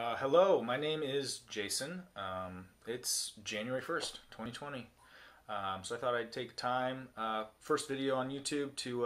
Hello, my name is Jason. It's January 1st, 2020. So I thought I'd take time, first video on YouTube, to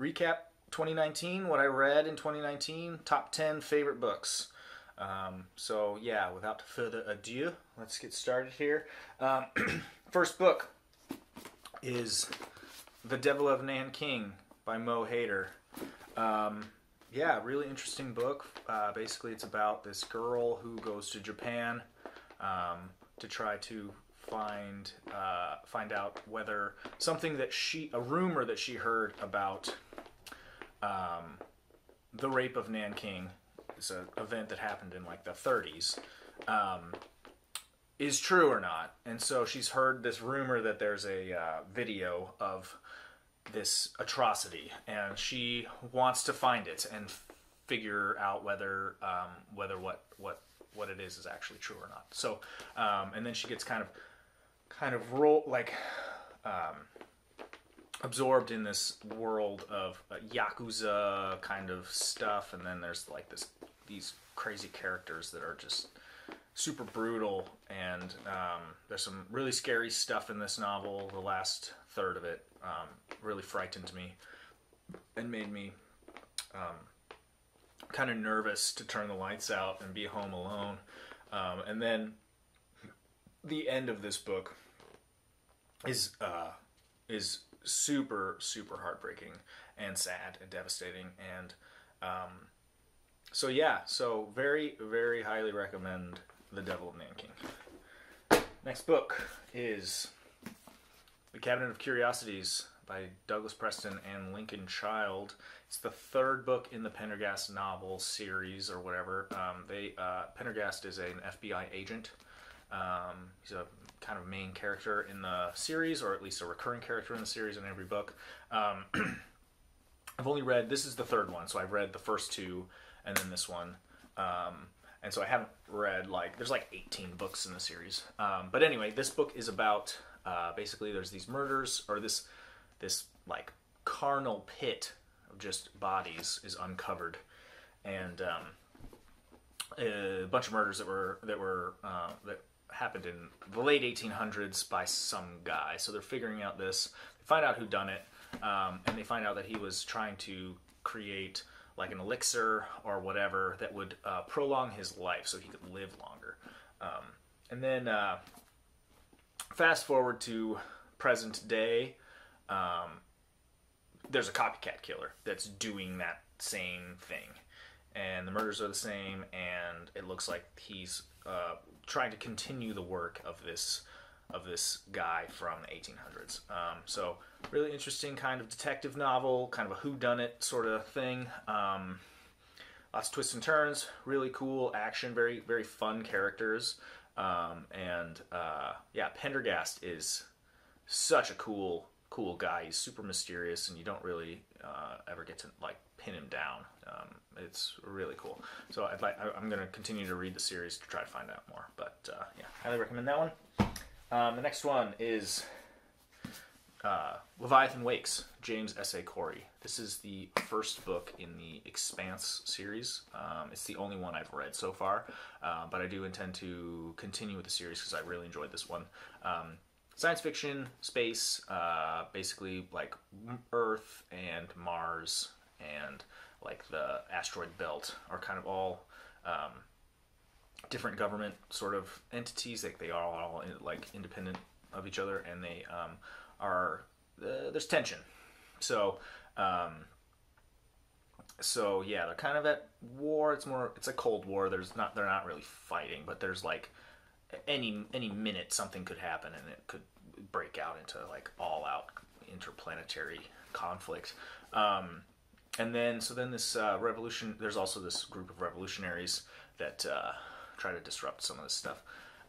recap 2019, what I read in 2019, top 10 favorite books. So yeah, without further ado, let's get started here. First book is The Devil of Nanking by Mo Hader. Yeah, really interesting book. Basically, it's about this girl who goes to Japan to try to find out whether something that a rumor that she heard about the rape of Nanking, it's an event that happened in like the 30s, is true or not. And so she's heard this rumor that there's a video of this atrocity, and she wants to find it and figure out whether what it is actually true or not. So and then she gets kind of absorbed in this world of yakuza kind of stuff, and then there's like these crazy characters that are just super brutal, and there's some really scary stuff in this novel. The last third of it really frightened me and made me kind of nervous to turn the lights out and be home alone. And then the end of this book is super, super heartbreaking and sad and devastating. And so yeah, so very, very highly recommend The Devil of Nanking. Next book is The Cabinet of Curiosities by Douglas Preston and Lincoln Child. It's the third book in the Pendergast novel series or whatever. Pendergast is an FBI agent. He's a kind of main character in the series, or at least a recurring character in the series in every book. I've only read, this is the third one, so I've read the first two and then this one. And so I haven't read, there's 18 books in the series. But anyway, this book is about, basically there's these murders, or this carnal pit of just bodies is uncovered, and a bunch of murders that happened in the late 1800s by some guy. So they're figuring out this. They find out who done it, and they find out that he was trying to create like an elixir or whatever that would prolong his life so he could live longer. And then fast forward to present day. There's a copycat killer that's doing that same thing, and the murders are the same, and it looks like he's trying to continue the work of this guy from the 1800s. So really interesting kind of detective novel, kind of a whodunit sort of thing. Lots of twists and turns, really cool action, very, very fun characters. And yeah, Pendergast is such a cool guy. He's super mysterious, and you don't really ever get to pin him down. It's really cool. So I'm going to continue to read the series to try to find out more. But yeah, highly recommend that one. The next one is Leviathan Wakes, James S.A. Corey. This is the first book in the Expanse series. It's the only one I've read so far, but I do intend to continue with the series because I really enjoyed this one. Science fiction, space, basically like Earth and Mars and the asteroid belt are kind of all different government sort of entities. They are all independent of each other, and they are there's tension. So yeah, they're kind of at war. It's a Cold War. They're not really fighting, but there's any minute something could happen, and it could break out into all out interplanetary conflict. And then this revolution. There's also this group of revolutionaries that try to disrupt some of this stuff,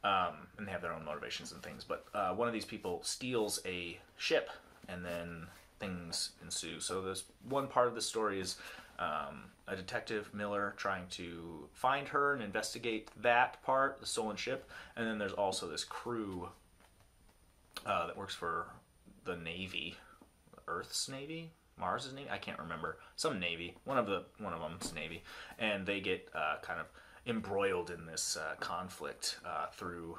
and they have their own motivations and things. But one of these people steals a ship, and then things ensue. So this one part of the story is a detective, Miller, trying to find her and investigate that part, the stolen ship. And then there's also this crew that works for the Navy, Earth's Navy, Mars's Navy, I can't remember, some Navy, one of them's Navy, and they get kind of embroiled in this conflict through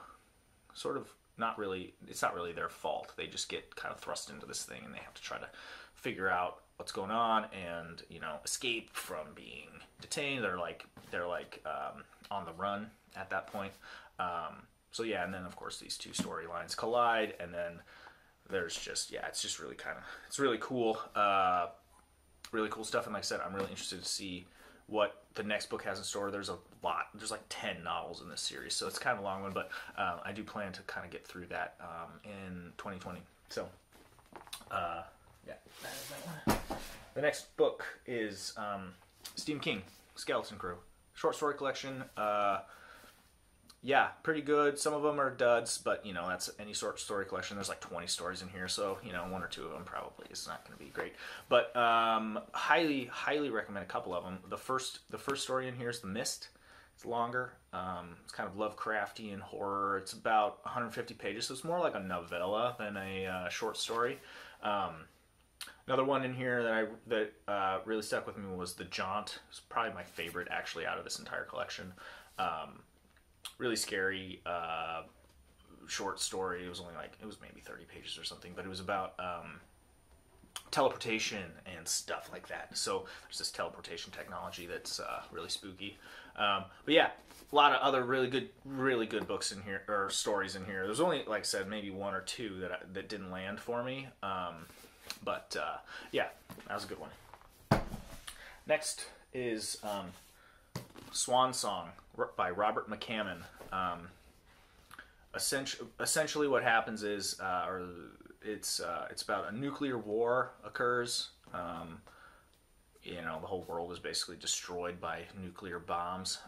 sort of not really, it's not really their fault. They just get kind of thrust into this thing and they have to try to figure out what's going on and, you know, escape from being detained. They're like on the run at that point. So yeah, and then of course these two storylines collide, and then there's just, yeah, it's just really it's really cool. Really cool stuff. And like I said, I'm really interested to see what the next book has in store. There's there's like 10 novels in this series, so it's kind of a long one, but I do plan to kind of get through that in 2020. So yeah, that is that one. The next book is Stephen King, Skeleton Crew, short story collection. Yeah, pretty good. Some of them are duds, but you know, that's any short story collection. There's like 20 stories in here, so you know, one or two of them probably is not going to be great. But highly recommend a couple of them. The first story in here is The Mist. It's longer. It's kind of Lovecraftian horror. It's about 150 pages, so it's more like a novella than a short story. Another one in here that really stuck with me was The Jaunt. It's probably my favorite actually out of this entire collection. Really scary short story. It was maybe 30 pages or something, but it was about teleportation and stuff like that. So there's this teleportation technology that's really spooky. But yeah, a lot of other really good books in here, or stories in here. There's only, like I said, maybe one or two that didn't land for me. But yeah, that was a good one. Next is Swan Song by Robert McCammon. Essentially what happens is, it's about a nuclear war occurs. You know, the whole world is basically destroyed by nuclear bombs.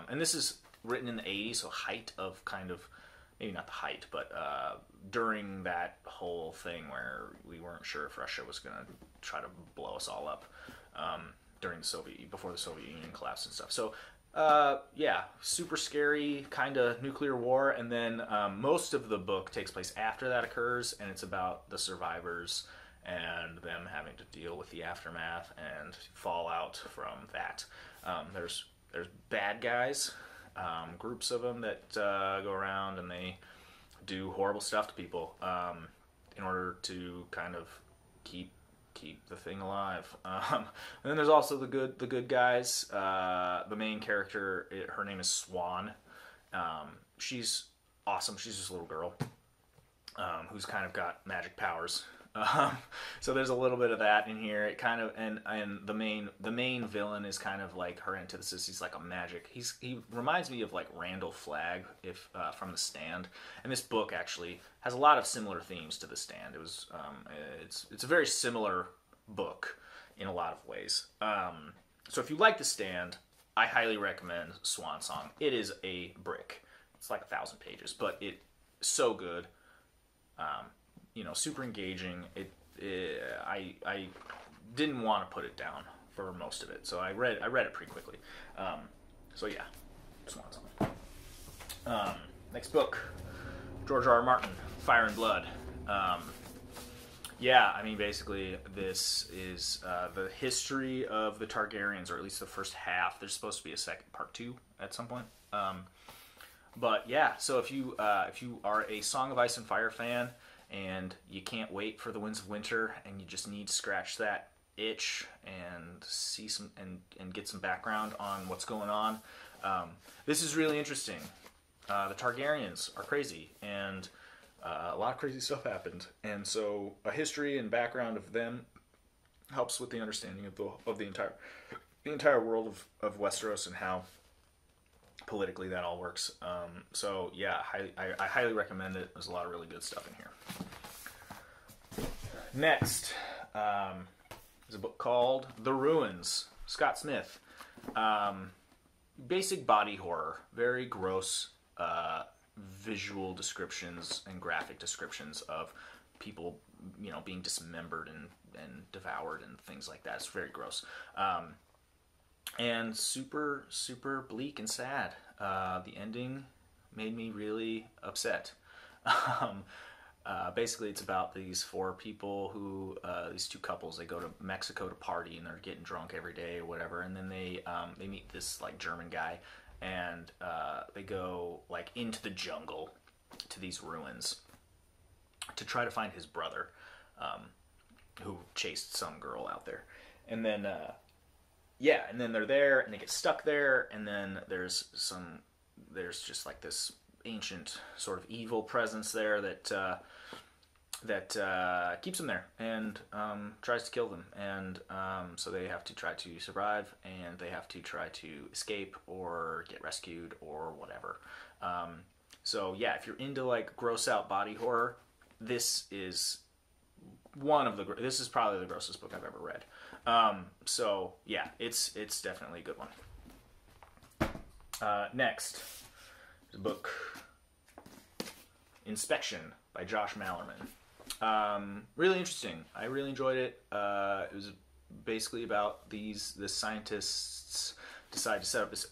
And this is written in the 80s, so height of kind of, maybe not the height, but during that whole thing where we weren't sure if Russia was going to try to blow us all up before the Soviet Union collapsed and stuff. So yeah, super scary kind of nuclear war, and then most of the book takes place after that occurs, and it's about the survivors and them having to deal with the aftermath and fallout from that. There's bad guys, groups of them that go around and they do horrible stuff to people in order to kind of keep the thing alive. And then there's also the good guys. The main character, her name is Swan. She's awesome. She's this little girl who's kind of got magic powers. So there's a little bit of that in here. It kind of, and the main villain is kind of like her antithesis. He's like a magic. He reminds me of like Randall Flagg from The Stand. And this book actually has a lot of similar themes to The Stand. It's a very similar book in a lot of ways. So if you like The Stand, I highly recommend Swan Song. It is a brick. It's like 1,000 pages, but it's so good. You know, super engaging. I didn't want to put it down for most of it, so I read it pretty quickly. So yeah, Swan Song. Next book, George R. R. Martin, Fire and Blood. Yeah, I mean, basically, this is the history of the Targaryens, or at least the first half. There's supposed to be a second part 2 at some point. But yeah, so if you are a Song of Ice and Fire fan, and you can't wait for the Winds of Winter, and you just need to scratch that itch and see some and get some background on what's going on, this is really interesting. The Targaryens are crazy, and a lot of crazy stuff happened, and so a history and background of them helps with the understanding of the entire world of Westeros and how politically that all works. So yeah, I highly recommend it. There's a lot of really good stuff in here. Next is a book called The Ruins, Scott Smith. Basic body horror, very gross visual descriptions and graphic descriptions of people, you know, being dismembered and devoured and things like that. It's very gross. And super, super bleak and sad. The ending made me really upset. Basically, it's about these 4 people who, these 2 couples, they go to Mexico to party, and they're getting drunk every day or whatever, and then they meet this like German guy, and they go like into the jungle to these ruins to try to find his brother, who chased some girl out there. And then and then they're there and they get stuck there, and then there's just like this ancient sort of evil presence there that keeps them there and tries to kill them, and so they have to try to survive, and they have to try to escape or get rescued or whatever. So yeah, if you're into like gross out body horror, this is this is probably the grossest book I've ever read. So yeah, it's definitely a good one. Next is a book, Inspection by Josh Malerman. Really interesting. I really enjoyed it. It was basically about the scientists decide to set up this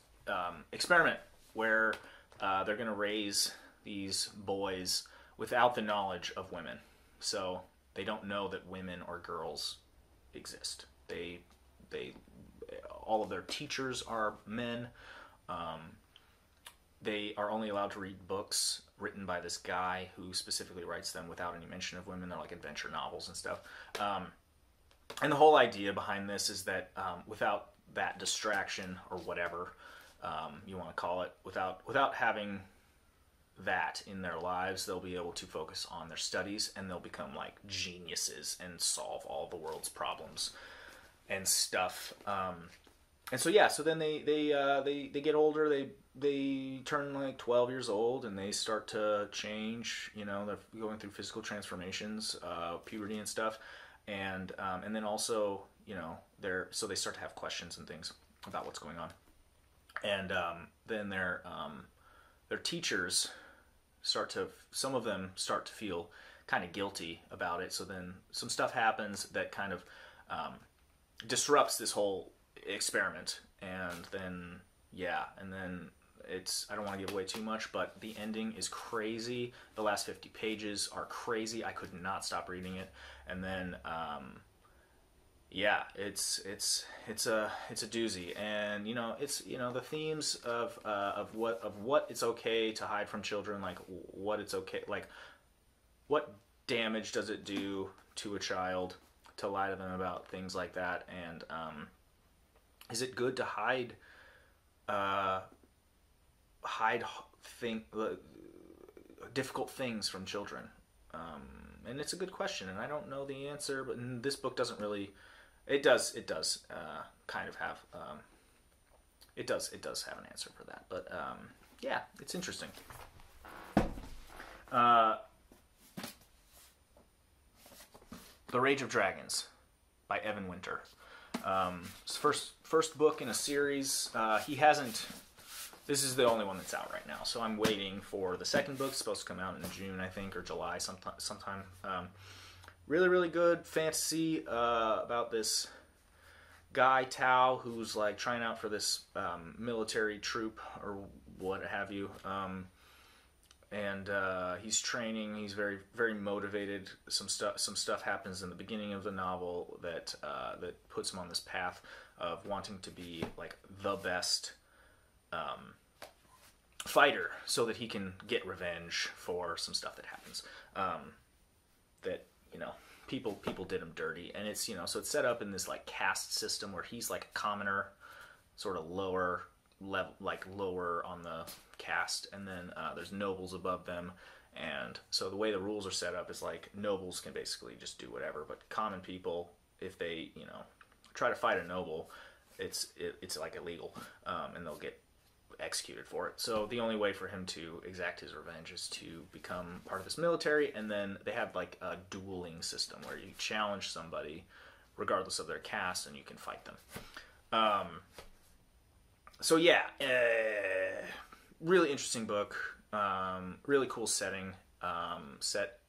experiment where they're going to raise these boys without the knowledge of women. So they don't know that women or girls exist. They all of their teachers are men. They are only allowed to read books written by this guy who specifically writes them without any mention of women. They're like adventure novels and stuff. And the whole idea behind this is that without that distraction or whatever you want to call it, without having that in their lives, they'll be able to focus on their studies, and they'll become like geniuses and solve all the world's problems and stuff. And so yeah, so then they get older. They turn like 12 years old, and they start to change. You know, they're going through physical transformations, puberty and stuff, and then also, you know, they start to have questions and things about what's going on, and then their teachers some of them start to feel kind of guilty about it. So then some stuff happens that kind of disrupts this whole experiment, and then I don't want to give away too much, but the ending is crazy. The last 50 pages are crazy. I could not stop reading it. And then it's a doozy. And the themes of what it's okay to hide from children, like what it's okay, like what damage does it do to a child to lie to them about things like that, and is it good to hide difficult things from children? And it's a good question, and I don't know the answer, but this book doesn't really. It does kind of have. It does have an answer for that, but yeah, it's interesting. The Rage of Dragons by Evan Winter. It's first book in a series. He hasn't. This is the only one that's out right now, so I'm waiting for the second book. It's supposed to come out in June, I think, or July sometime. Really, really good fantasy about this guy Tao who's like trying out for this military troop or what have you, and he's training. He's very, very motivated. Some stuff happens in the beginning of the novel that puts him on this path of wanting to be like the best fighter, so that he can get revenge for some stuff that happens. That people did him dirty, and it's so it's set up in this like caste system where he's like a commoner, sort of lower level, like lower on the caste, and then there's nobles above them, and so the way the rules are set up is like nobles can basically just do whatever, but common people, if they try to fight a noble, it's like illegal, and they'll get executed for it. So the only way for him to exact his revenge is to become part of this military, and then they have like a dueling system where you challenge somebody regardless of their caste and you can fight them. So yeah, really interesting book, really cool setting.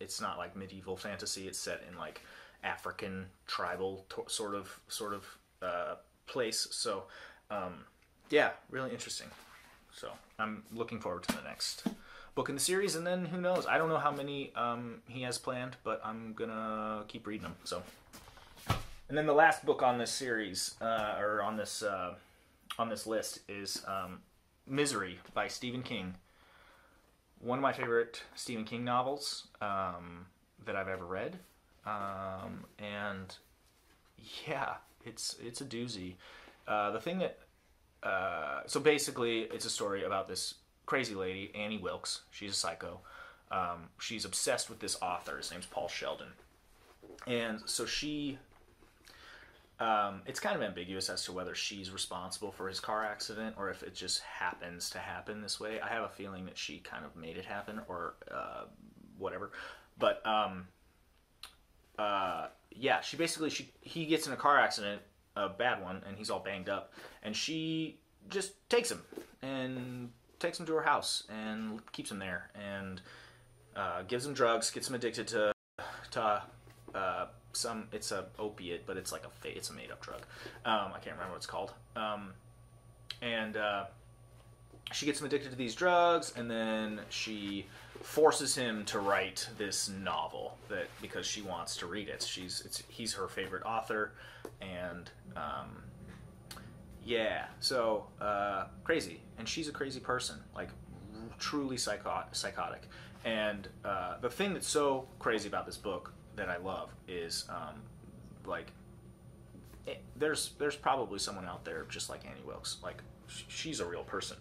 It's not like medieval fantasy, it's set in like African tribal sort of place. So yeah, really interesting. So I'm looking forward to the next book in the series, and then who knows? I don't know how many he has planned, but I'm gonna keep reading them. So, and then the last book on this series, or on this list, is Misery by Stephen King. One of my favorite Stephen King novels that I've ever read. And yeah, it's a doozy. The thing that so basically, it's a story about this crazy lady, Annie Wilkes. She's a psycho. She's obsessed with this author. His name's Paul Sheldon. And so she, it's kind of ambiguous as to whether she's responsible for his car accident or if it just happens to happen this way. I have a feeling that she kind of made it happen or whatever. But yeah, he gets in a car accident, a bad one, and he's all banged up, and she just takes him to her house and keeps him there and gives him drugs, gets him addicted to some, it's a opiate, but it's like it's a made up drug. I can't remember what it's called. And she gets him addicted to these drugs, and then she forces him to write this novel because she wants to read it. He's her favorite author, and yeah, so crazy, and she's a crazy person, like truly psychotic. And the thing that's so crazy about this book that I love is there's probably someone out there just like Annie Wilkes, like she's a real person.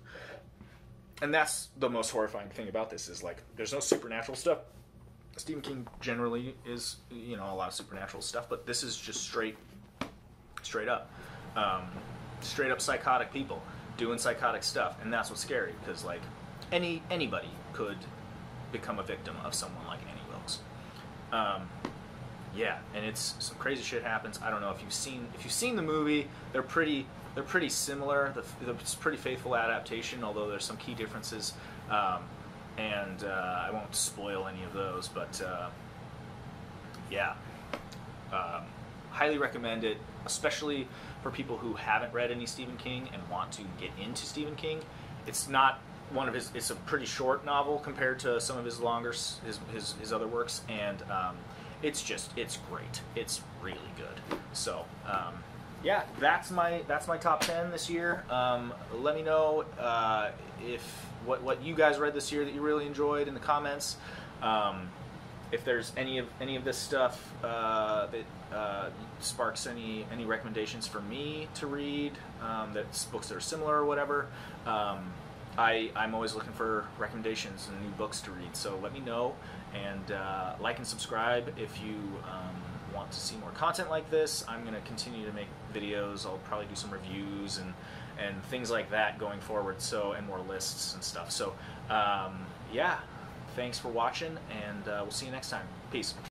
And that's the most horrifying thing about this is, like, there's no supernatural stuff. Stephen King generally is, a lot of supernatural stuff, but this is just straight up psychotic people doing psychotic stuff, and that's what's scary, because, like, anybody could become a victim of someone like Annie Wilkes. Yeah, and it's some crazy shit happens. I don't know if you've seen the movie. They're pretty similar. It's a pretty faithful adaptation, although there's some key differences. And I won't spoil any of those, but yeah. Highly recommend it, especially for people who haven't read any Stephen King and want to get into Stephen King. It's not one of his. It's a pretty short novel compared to some of his longer his other works, and it's great. It's really good. So yeah, that's my top 10 this year. Let me know if what you guys read this year that you really enjoyed in the comments. If there's any of this stuff that sparks any recommendations for me to read, that's books that are similar or whatever. I'm always looking for recommendations and new books to read, so let me know, and like and subscribe if you want to see more content like this. I'm going to continue to make videos. I'll probably do some reviews and things like that going forward, and more lists and stuff. So yeah, thanks for watching, and we'll see you next time. Peace.